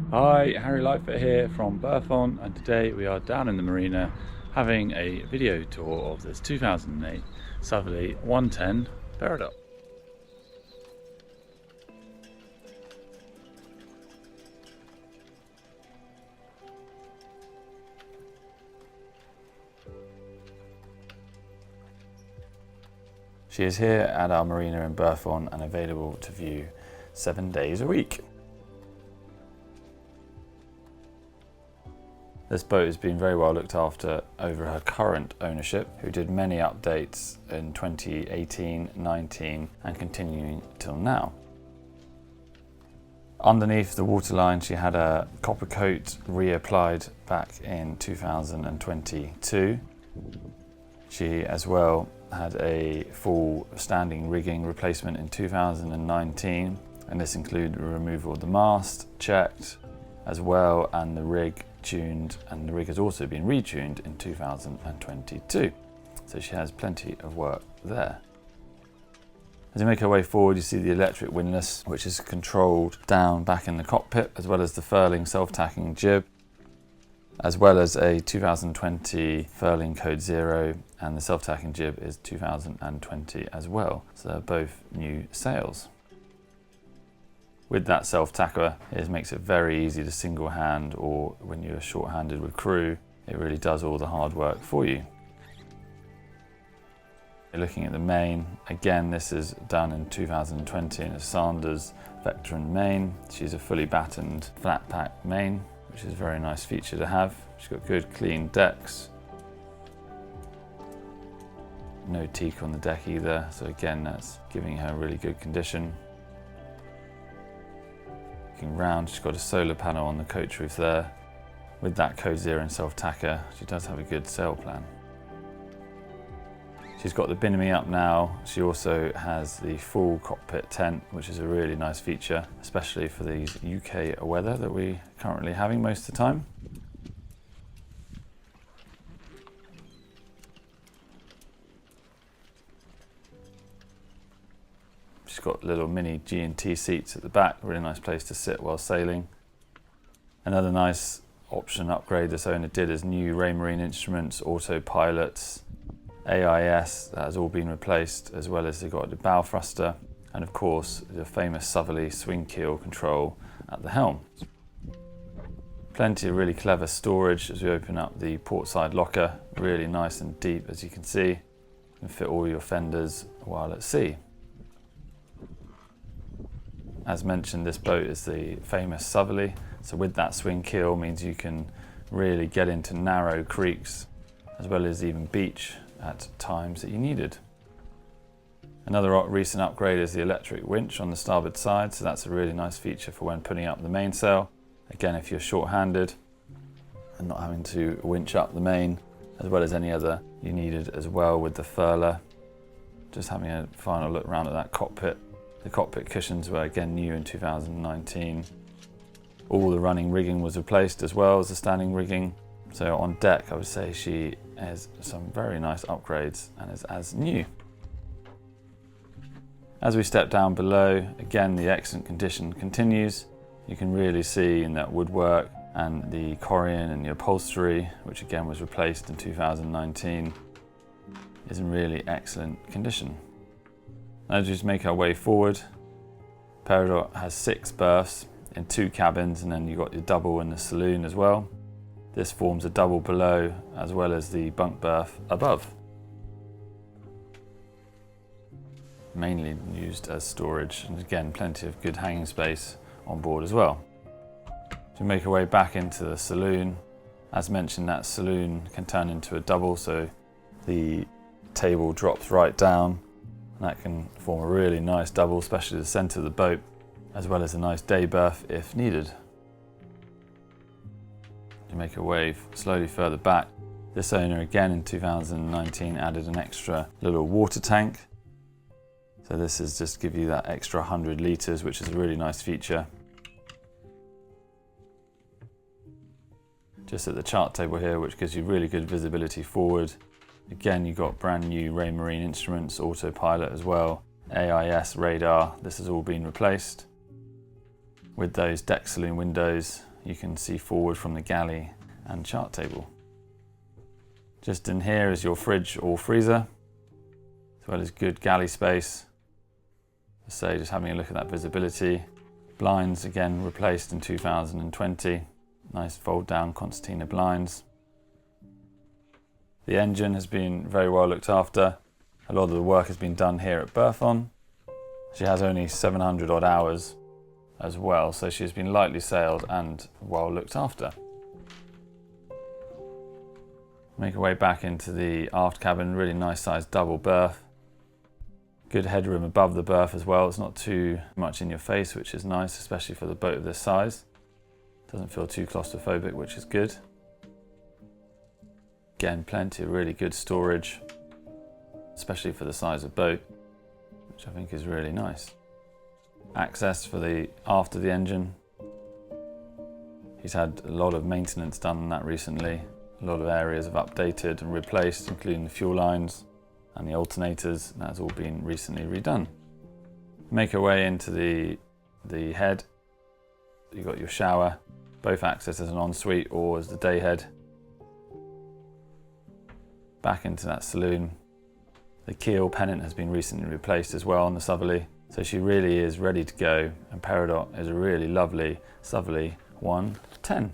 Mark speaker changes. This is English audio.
Speaker 1: Hi, Harry Lightfoot here from Berthon, and today we are down in the marina having a video tour of this 2008 Southerly 110 PERIDOT. She is here at our marina in Berthon and available to view 7 days a week. This boat has been very well looked after over her current ownership, who did many updates in 2018, 19 and continuing till now. Underneath the waterline she had a copper coat reapplied back in 2022. She as well had a full standing rigging replacement in 2019, and this included removal of the mast, checked as well, and the rig tuned, and the rig has also been retuned in 2022. So she has plenty of work there. As you make her way forward, you see the electric windlass, which is controlled down back in the cockpit, as well as the furling self-tacking jib, as well as a 2020 furling code 0, and the self-tacking jib is 2020 as well. So they're both new sails. With that self-tacker, it makes it very easy to single hand, or when you're short-handed with crew, it really does all the hard work for you. Looking at the main, again this is done in 2020 in a Sanders Veteran main. She's a fully battened flat pack main, which is a very nice feature to have. She's got good clean decks. No teak on the deck either, so again that's giving her really good condition. Looking round, she's got a solar panel on the coach roof there. With that code 0 and self-tacker, she does have a good sail plan. She's got the bimini up now. She also has the full cockpit tent, which is a really nice feature, especially for these UK weather that we're currently having most of the time. She's got little mini G&T seats at the back, a really nice place to sit while sailing. Another nice option upgrade this owner did is new Raymarine instruments, autopilots, AIS, that has all been replaced, as well as they've got the bow thruster, and of course the famous Southerly swing keel control at the helm. Plenty of really clever storage as we open up the port side locker, really nice and deep as you can see. You can fit all your fenders while at sea. As mentioned, this boat is the famous Southerly, so with that swing keel means you can really get into narrow creeks as well as even beach at times that you needed. Another recent upgrade is the electric winch on the starboard side, so that's a really nice feature for when putting up the mainsail. Again, if you're short-handed and not having to winch up the main, as well as any other you needed as well with the furler. Just having a final look around at that cockpit. The cockpit cushions were again new in 2019. All the running rigging was replaced as well as the standing rigging. So on deck I would say she has some very nice upgrades and is as new. As we step down below, again the excellent condition continues. You can really see in that woodwork and the corian and the upholstery, which again was replaced in 2019, is in really excellent condition. As we just make our way forward, PERIDOT has 6 berths in 2 cabins, and then you've got your double in the saloon as well. This forms a double below as well as the bunk berth above. Mainly used as storage, and again plenty of good hanging space on board as well. To make our way back into the saloon, as mentioned that saloon can turn into a double, so the table drops right down and that can form a really nice double, especially the centre of the boat, as well as a nice day berth if needed. To make our way slowly further back, this owner again in 2019 added an extra little water tank. So this is just give you that extra 100 litres, which is a really nice feature. Just at the chart table here, which gives you really good visibility forward. Again, you've got brand new Raymarine instruments, autopilot as well, AIS radar. This has all been replaced. With those deck saloon windows, you can see forward from the galley and chart table. Just in here is your fridge or freezer, as well as good galley space. So just having a look at that visibility. Blinds again replaced in 2020. Nice fold down concertina blinds. The engine has been very well looked after. A lot of the work has been done here at Berthon. She has only 700 odd hours as well, so she's been lightly sailed and well looked after. Make our way back into the aft cabin, really nice sized double berth. Good headroom above the berth as well. It's not too much in your face, which is nice, especially for the boat of this size. Doesn't feel too claustrophobic, which is good. Again, plenty of really good storage, especially for the size of boat, which I think is really nice. Access for the aft of the engine. He's had a lot of maintenance done on that recently. A lot of areas have updated and replaced, including the fuel lines and the alternators. That's all been recently redone. Make our way into the head. You've got your shower, both access as an ensuite or as the day head. Back into that saloon. The keel pennant has been recently replaced as well on the Southerly. So she really is ready to go, and PERIDOT is a really lovely Southerly 110.